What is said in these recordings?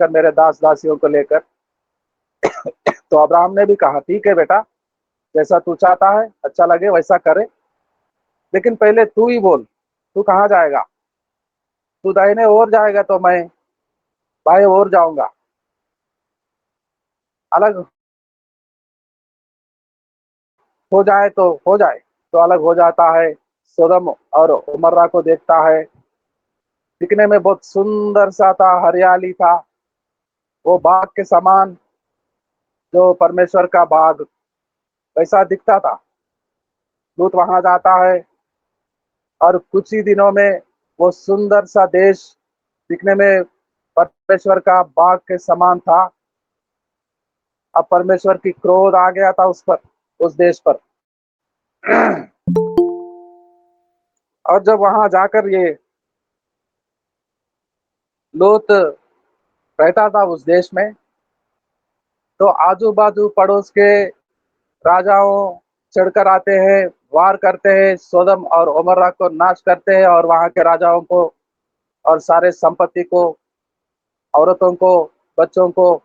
लेकर, मेरे दास दासियों को लेकर। तो अब्राहम ने भी कहा, ठीक है बेटा, जैसा तू चाहता है, अच्छा लगे वैसा करे, लेकिन पहले तू ही बोल, तू कहाँ जाएगा? तू दाहिने ओर जाएगा तो मैं बाएं ओर जाऊंगा। अलग हो जाए तो हो जाए। तो अलग हो जाता है। सोदम और उमर्रा को देखता है, दिखने में बहुत सुंदर सा था, हरियाली था, वो बाग के समान, जो परमेश्वर का बाग वैसा दिखता था। लूत वहां जाता है और कुछ ही दिनों में वो सुंदर सा देश, दिखने में परमेश्वर का बाग के समान था, अब परमेश्वर की क्रोध आ गया था उस पर, उस देश पर। और जब वहां जाकर ये लूत रहता था उस देश में, तो आजू बाजू पड़ोस के राजाओं चढ़कर आते हैं, वार करते हैं, सोदम और ओमरा को नाश करते हैं, और वहां के राजाओं को और सारे संपत्ति को, औरतों को, बच्चों को,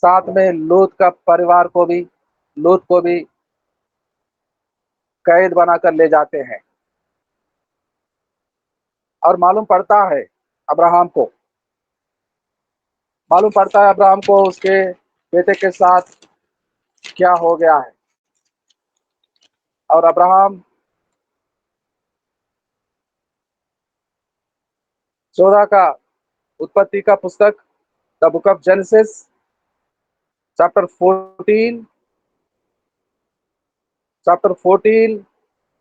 साथ में लूत का परिवार को भी, लूत को भी कैद बनाकर ले जाते हैं। और मालूम पड़ता है अब्राहम को उसके बेटे के साथ क्या हो गया है। और अब्राहम 14 का, उत्पत्ति का पुस्तक, the book of Genesis, chapter 14, chapter 14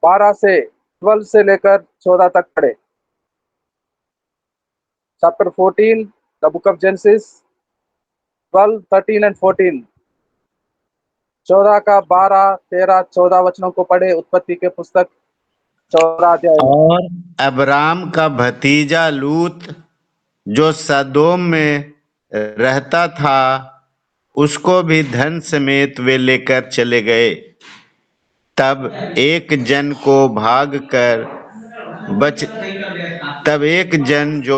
12 से 12 से लेकर 14 तक पढ़े। Chapter 14, the book of genesis, 12, 13 and 14, 14 का 12, 13, 14 वचनों को पढ़े, उत्पत्ति के पुस्तक 14 अध्याय में। और अब्राम का भतीजा लूत, जो सदोम में रहता था, उसको भी धन समेत वे लेकर चले गए। तब एक जन जो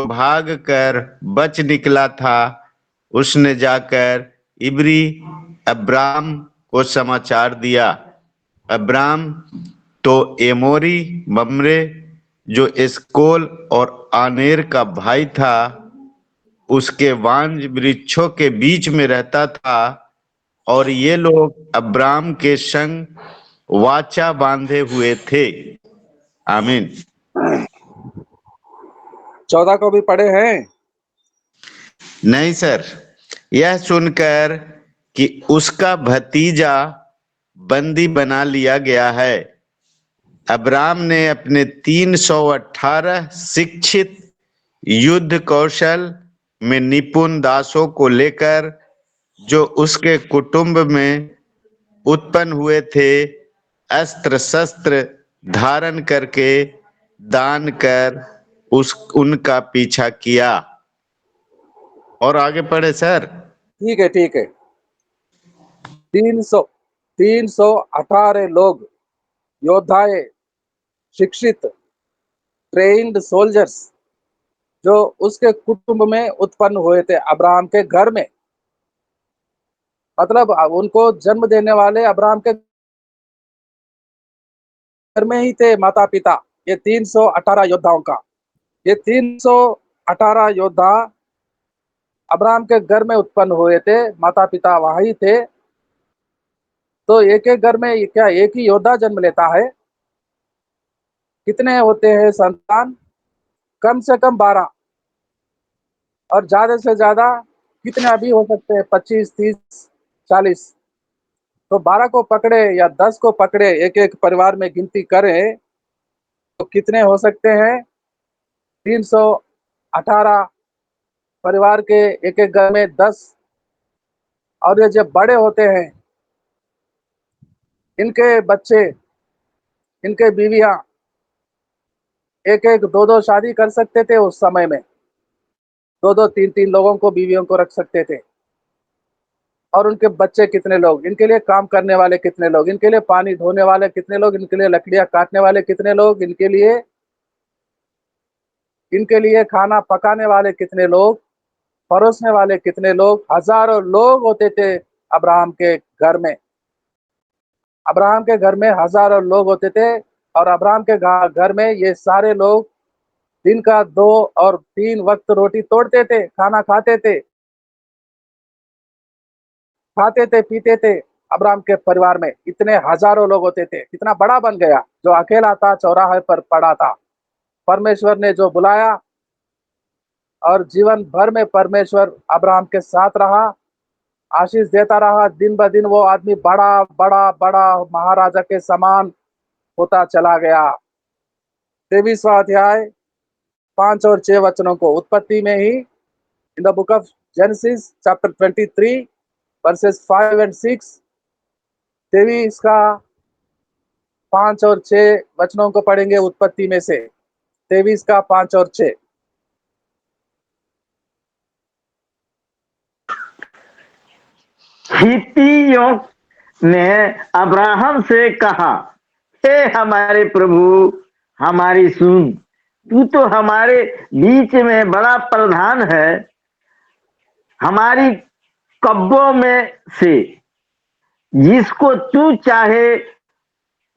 भाग कर बच निकला था, उसने जाकर इब्री अब्राम को समाचार दिया। अब्राम तो एमोरी मम्रे, जो एस्कोल और आनेर का भाई था, उसके वांज वृक्षों के बीच में रहता था, और ये लोग अब्राम के संग वाचा बांधे हुए थे। आमीन। 14 को भी पढ़े हैं? नहीं सर, यह सुनकर कि उसका भतीजा बंदी बना लिया गया है, अब्राम ने अपने 318 शिक्षित, युद्ध कौशल में निपुण दासों को लेकर, जो उसके कुटुंब में उत्पन्न हुए थे, अस्त्र शस्त्र धारण करके दान कर उनका पीछा किया। और आगे पढ़े सर। ठीक है, ठीक है। 318 लोग, योद्धाए, शिक्षित, ट्रेन्ड सोल्जर्स, जो उसके कुटुंब में उत्पन्न हुए थे, अब्राहम के घर में। मतलब उनको जन्म देने वाले अब्राहम के घर में ही थे माता पिता, ये 318 योद्धाओं का। ये 318 योद्धा अब्राहम के घर में उत्पन्न हुए थे, माता पिता वहीं थे। तो एक एक घर में क्या एक ही योद्धा जन्म लेता है? कितने होते हैं संतान? कम से कम 12, और ज्यादा से ज्यादा कितने अभी हो सकते हैं? 25, 30, 40। तो 12 को पकड़े या 10 को पकड़े, एक एक परिवार में गिनती करें तो कितने हो सकते हैं? 318 परिवार के एक एक घर में 10। और ये जब बड़े होते हैं, इनके बच्चे, इनके बीवियां एक एक दो दो शादी कर सकते थे उस समय में, दो दो तीन तीन लोगों को, बीवियों को रख सकते थे। और उनके बच्चे कितने लोग, इनके लिए काम करने वाले कितने लोग, इनके लिए पानी धोने वाले कितने लोग, इनके लिए लकड़ियां काटने वाले कितने लोग, इनके लिए खाना पकाने वाले कितने लोग। परोसने वाले कितने लोग, हजारों लोग होते थे अब्राहम के घर में। अब्राहम के घर में हजारों लोग होते थे, और अब्राहम के घर में ये सारे लोग दिन का 2 और 3 वक्त रोटी तोड़ते थे, खाना खाते थे, पीते थे। अब्राहम के परिवार में इतने हजारों लोग होते थे। कितना बड़ा बन गया, जो अकेला था, चौराहे पर पड़ा था। परमेश्वर ने जो बुलाया, और जीवन भर में परमेश्वर अब्राहम के साथ रहा, आशीष देता रहा। दिन ब दिन वो आदमी बड़ा बड़ा बड़ा महाराजा के समान होता चला गया। 23वां अध्याय 5 और 6 वचनों को, उत्पत्ति में ही, in the book of Genesis chapter 23 verses 5 and 6, 23 का 5 और 6 वचनों को पढ़ेंगे उत्पत्ति में से। 23 का 5 और 6। हित्तियों ने अब्राहम से कहा, हे हमारे प्रभु, हमारी सुन, तू तो हमारे बीच में बड़ा प्रधान है। हमारी कब्रों में से जिसको तू चाहे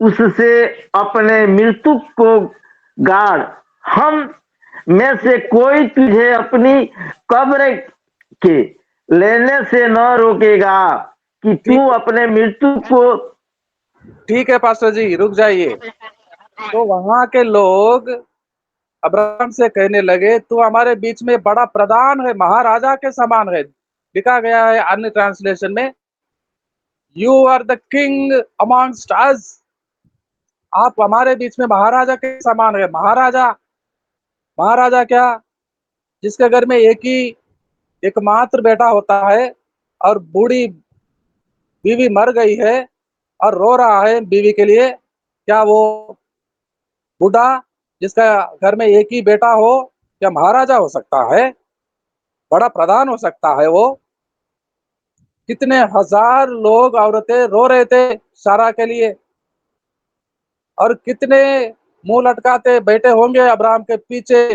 उससे अपने मृत्यु को गाड़। हम में से कोई तुझे अपनी कब्र के लेने से न रोकेगा कि तू अपने मृत्यु को। ठीक है पास्टर जी, रुक जाइए। तो वहां के लोग अब्राहम से कहने लगे, तू हमारे बीच में बड़ा प्रधान है, महाराजा के समान है। लिखा गया है अन्य ट्रांसलेशन में, you are the king amongst अस। आप हमारे बीच में महाराजा के समान है। महाराजा, महाराजा क्या? जिसके घर में एकमात्र बेटा होता है, और बूढ़ी बीवी मर गई है, और रो रहा है बीवी के लिए। क्या वो बूढ़ा, जिसका घर में एक ही बेटा हो, क्या महाराजा हो सकता है? बड़ा प्रधान हो सकता है वो? कितने हजार लोग, औरतें रो रहे थे सारा के लिए, और कितने मुंह लटकाते बैठे होंगे अब्राहम के पीछे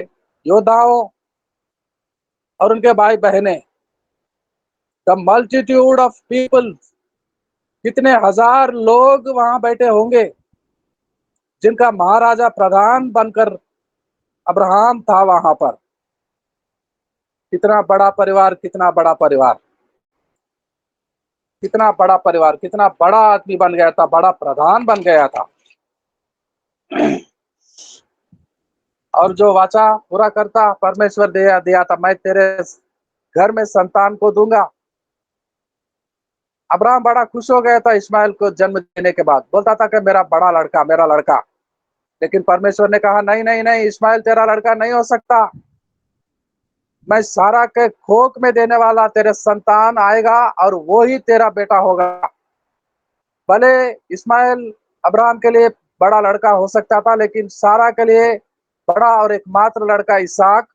योद्धाओं और उनके भाई बहने। द मल्टीट्यूड ऑफ पीपल, कितने हजार लोग वहां बैठे होंगे, जिनका महाराजा प्रधान बनकर अब्राहम था वहां पर। कितना बड़ा परिवार, कितना बड़ा परिवार, कितना बड़ा परिवार, कितना बड़ा आदमी बन गया था, बड़ा प्रधान बन गया था। और जो वाचा पूरा करता परमेश्वर दिया था, मैं तेरे घर में संतान को दूंगा। अब्राहम बड़ा खुश हो गया था इस्माइल को जन्म देने के बाद। बोलता था कि मेरा बड़ा लड़का, मेरा लड़का। लेकिन परमेश्वर ने कहा, नहीं नहीं नहीं, इस्माइल तेरा लड़का नहीं हो सकता। मैं सारा के खोक में देने वाला तेरे संतान आएगा, और वो ही तेरा बेटा होगा। भले इस्माइल अब्राहम के लिए बड़ा लड़का हो सकता था, लेकिन सारा के लिए बड़ा और एकमात्र लड़का इसहाक।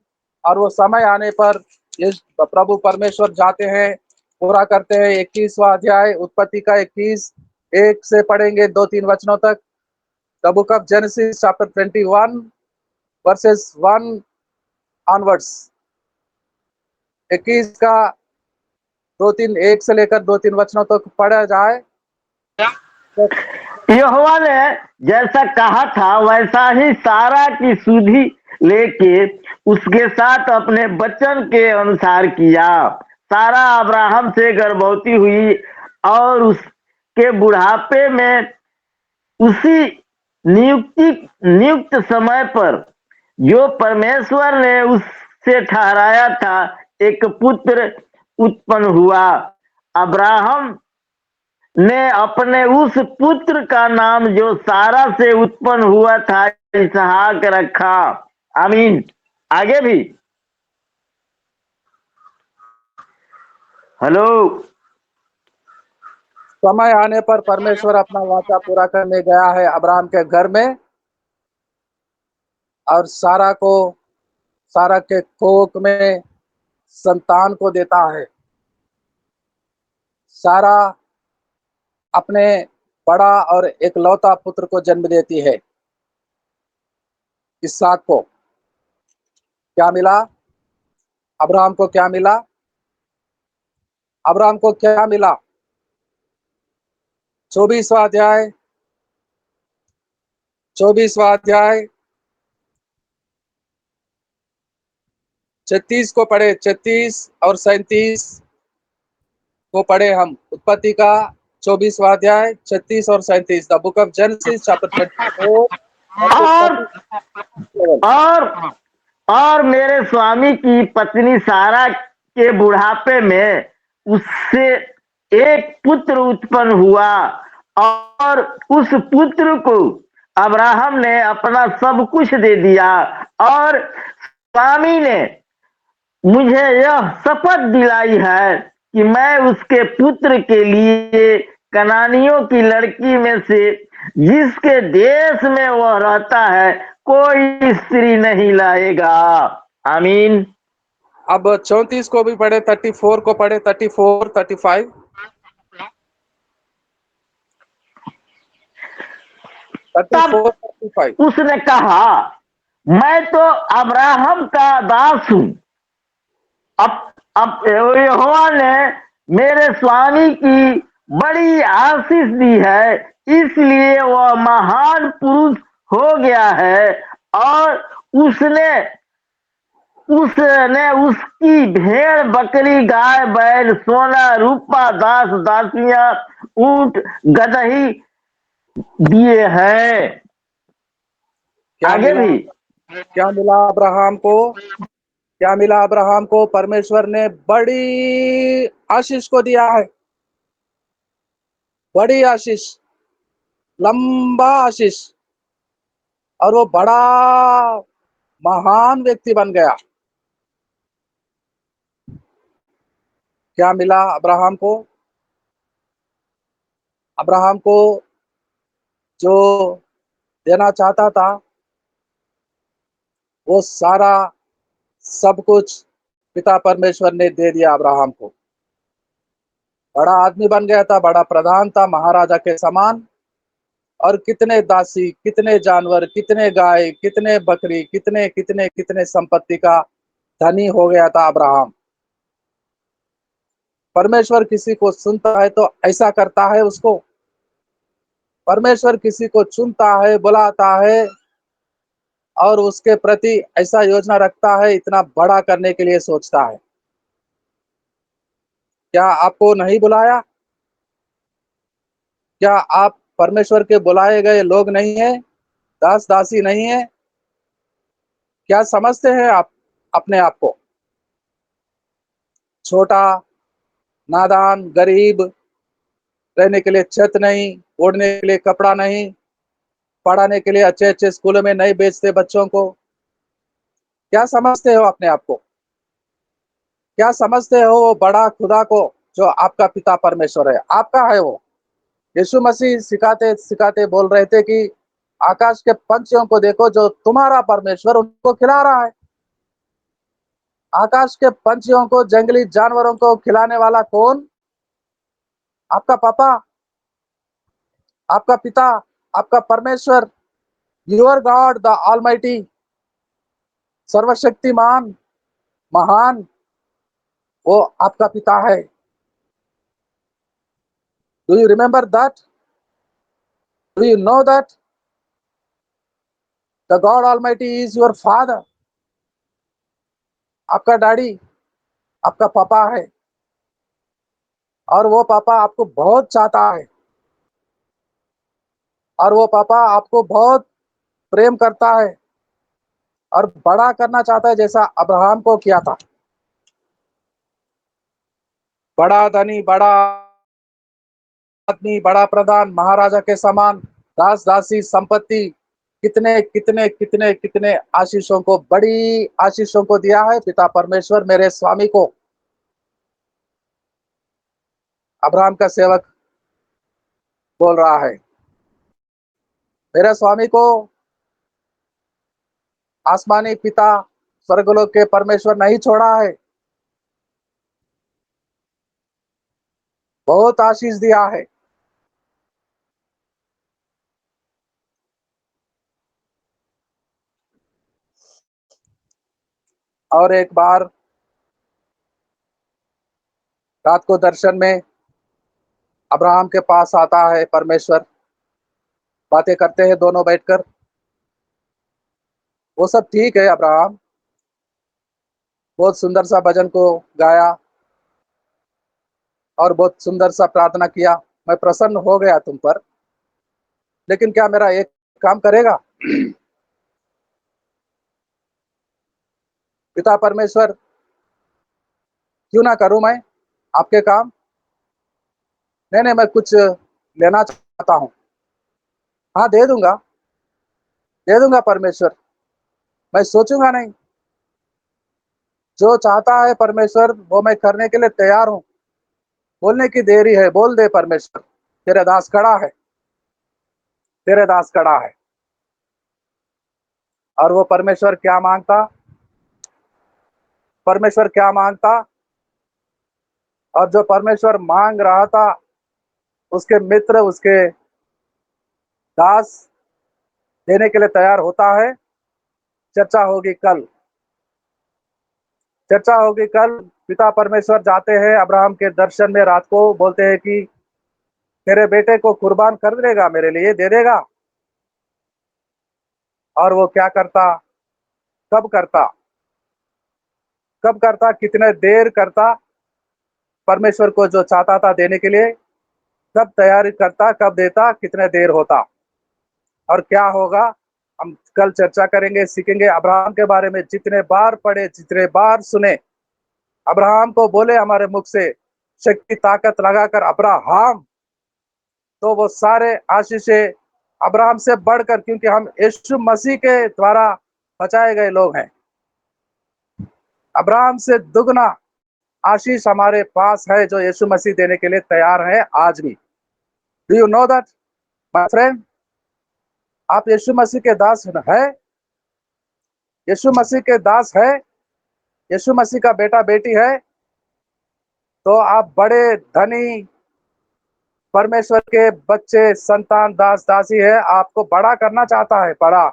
और वो समय आने पर ये प्रभु परमेश्वर जाते हैं, पूरा करते हैं। 21वां अध्याय उत्पत्ति का 21, 1 से पढ़ेंगे 2-3 वचनों तक। The book of Genesis chapter 21 versus 1 onwards. 21 का 2-3, 1 से लेकर 2-3 वचनों तक पढ़ा जाए। तो यहोवा ने जैसा कहा था वैसा ही सारा की सुधि लेके उसके साथ अपने वचन के अनुसार किया। सारा अब्राहम से गर्भवती हुई, और उसके बुढ़ापे में उसी नियुक्त समय पर जो परमेश्वर ने उससे ठहराया था, एक पुत्र उत्पन्न हुआ। अब्राहम ने अपने उस पुत्र का नाम जो सारा से उत्पन्न हुआ था इसहाक रखा। आमीन। आगे भी। हेलो। समय आने पर परमेश्वर अपना वाचा पूरा करने गया है अब्राहम के घर में, और सारा के कोख में संतान को देता है। सारा अपने बड़ा और एकलौता पुत्र को जन्म देती है, इसहाक को। क्या मिला अब्राहम को? क्या मिला? अब्राहम को क्या मिला? 24वां अध्याय 24वां अध्याय 36 को पढ़े, 36 और 37 को पढ़े हम। उत्पत्ति का 24वां अध्याय 36 और 37, the book of Genesis chapter 24 versus और 37। और और मेरे स्वामी की पत्नी सारा के बुढ़ापे में उससे एक पुत्र उत्पन्न हुआ और उस पुत्र को अब्राहम ने अपना सब कुछ दे दिया। और स्वामी ने मुझे यह शपथ दिलाई है कि मैं उसके पुत्र के लिए कनानियों की लड़की में से जिसके देश में वह रहता है कोई स्त्री नहीं लाएगा। आमीन। अब 34 को भी पढ़े, 34 को पढ़े, 34 35। तब 34 35। उसने कहा, मैं तो अब्राहम का दास हूं। अब यहोवा ने मेरे स्वामी की बड़ी आशीष दी है, इसलिए वह महान पुरुष हो गया है। और उसने उसने उसकी भेड़ बकरी गाय बैल सोना रूपा दास दासियां ऊंट गदही दिए हैं। क्या आगे मिला? भी क्या मिला अब्राहम को? क्या मिला अब्राहम को? परमेश्वर ने बड़ी आशीष को दिया है, बड़ी आशीष, लंबा आशीष, और वो बड़ा महान व्यक्ति बन गया। क्या मिला अब्राहम को? अब्राहम को जो देना चाहता था वो सारा सब कुछ पिता परमेश्वर ने दे दिया अब्राहम को। बड़ा आदमी बन गया था, बड़ा प्रधान था, महाराजा के समान। और कितने दासी, कितने जानवर, कितने गाय, कितने बकरी, कितने कितने कितने संपत्ति का धनी हो गया था अब्राहम। परमेश्वर किसी को सुनता है तो ऐसा करता है उसको। परमेश्वर किसी को चुनता है, बुलाता है और उसके प्रति ऐसा योजना रखता है, इतना बड़ा करने के लिए सोचता है। क्या आपको नहीं बुलाया? क्या आप परमेश्वर के बुलाए गए लोग नहीं है, दास दासी नहीं है? क्या समझते हैं आप अपने आप को? छोटा, नादान, गरीब, रहने के लिए छत नहीं, ओढ़ने के लिए कपड़ा नहीं, पढ़ाने के लिए अच्छे अच्छे स्कूलों में नहीं भेजते बच्चों को। क्या समझते हो अपने आप को? क्या समझते हो वो बड़ा खुदा को जो आपका पिता परमेश्वर है, आपका है वो? यीशु मसीह सिखाते सिखाते बोल रहे थे कि आकाश के पंछियों को देखो, जो तुम्हारा परमेश्वर उनको खिला रहा है। आकाश के पंछियों को, जंगली जानवरों को खिलाने वाला कौन? आपका पापा, आपका पिता, आपका परमेश्वर, योर गॉड द ऑलमाइटी, सर्वशक्तिमान, महान, वो आपका पिता है। Do you remember that? Do you know that the God almighty is your father? आपका डैडी, आपका पापा है। और वो पापा आपको बहुत चाहता है, और वो पापा आपको बहुत प्रेम करता है और बड़ा करना चाहता है, जैसा अब्राहम को किया था। बड़ा धनी, बड़ा आदमी, बड़ा प्रधान, महाराजा के समान, दास दासी, संपत्ति, कितने कितने कितने कितने आशीषों को, बड़ी आशीषों को दिया है पिता परमेश्वर मेरे स्वामी को। अब्राहम का सेवक बोल रहा है, मेरे स्वामी को आसमानी पिता, स्वर्गलोक के परमेश्वर नहीं छोड़ा है, बहुत आशीष दिया है। और एक बार रात को दर्शन में अब्राहम के पास आता है परमेश्वर, बातें करते हैं दोनों बैठकर। वो सब ठीक है, अब्राहम बहुत सुंदर सा भजन को गाया और बहुत सुंदर सा प्रार्थना किया, मैं प्रसन्न हो गया तुम पर, लेकिन क्या मेरा एक काम करेगा? पिता परमेश्वर, क्यों ना करूं मैं आपके काम? नहीं नहीं, मैं कुछ लेना चाहता हूं। हाँ, दे दूंगा परमेश्वर, मैं सोचूंगा नहीं। जो चाहता है परमेश्वर वो मैं करने के लिए तैयार हूं। बोलने की देरी है, बोल दे परमेश्वर, तेरे दास खड़ा है, तेरे दास खड़ा है। और वो परमेश्वर क्या मांगता? परमेश्वर क्या मांगता? और जो परमेश्वर मांग रहा था, उसके मित्र, उसके दास देने के लिए तैयार होता है। चर्चा होगी कल, चर्चा होगी कल। पिता परमेश्वर जाते हैं अब्राहम के दर्शन में, रात को बोलते हैं कि तेरे बेटे को कुर्बान कर देगा, मेरे लिए दे देगा। और वो क्या करता? कब करता? कब करता? कितने देर करता? परमेश्वर को जो चाहता था देने के लिए, कब तैयारी करता, कब देता, कितने देर होता और क्या होगा? हम कल चर्चा करेंगे, सीखेंगे अब्राहम के बारे में। जितने बार पढ़े, जितने बार सुने, अब्राहम को बोले हमारे मुख से शक्ति ताकत लगाकर अब्राहम, तो वो सारे आशीषें अब्राहम से बढ़कर, क्योंकि हम यीशु मसीह के द्वारा बचाए गए लोग हैं। अब्राहम से दुगना आशीष हमारे पास है, जो यीशु मसीह देने के लिए तैयार है आज भी। Do you know that my friend? आप यीशु मसीह के दास है, यीशु मसीह के दास है, यीशु मसीह का बेटा बेटी है, तो आप बड़े धनी परमेश्वर के बच्चे, संतान, दास दासी है। आपको बड़ा करना चाहता है, बड़ा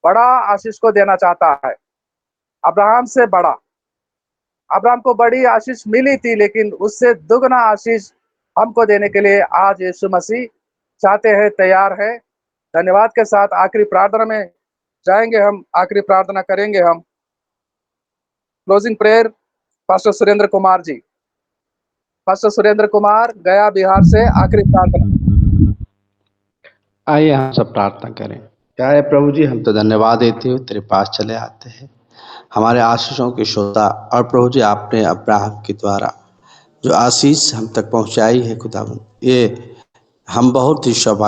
बड़ा आशीष को देना चाहता है, अब्राहम से बड़ा। अब्राहम को बड़ी आशीष मिली थी, लेकिन उससे दुगना आशीष हमको देने के लिए आज यीशु मसीह चाहते हैं, तैयार है। धन्यवाद के साथ आखिरी प्रार्थना में जाएंगे हम, आखिरी प्रार्थना करेंगे हम। Closing prayer, pastor Surendra Kumar ji. Pastor Surendra Kumar, Gaya Bihar से, आखिरी प्रार्थना। आइए हम सब प्रार्थना करें। प्यारे प्रभु जी, हम तो धन्यवाद देते हुए तेरे पास चले आते हैं, हमारे आशीषों के श्रोता। और प्रभु जी, आपने अब्राहम के द्वारा जो आशीष हम तक पहुंचाई है खुदावन, ये हम बहुत ही सौभाग्य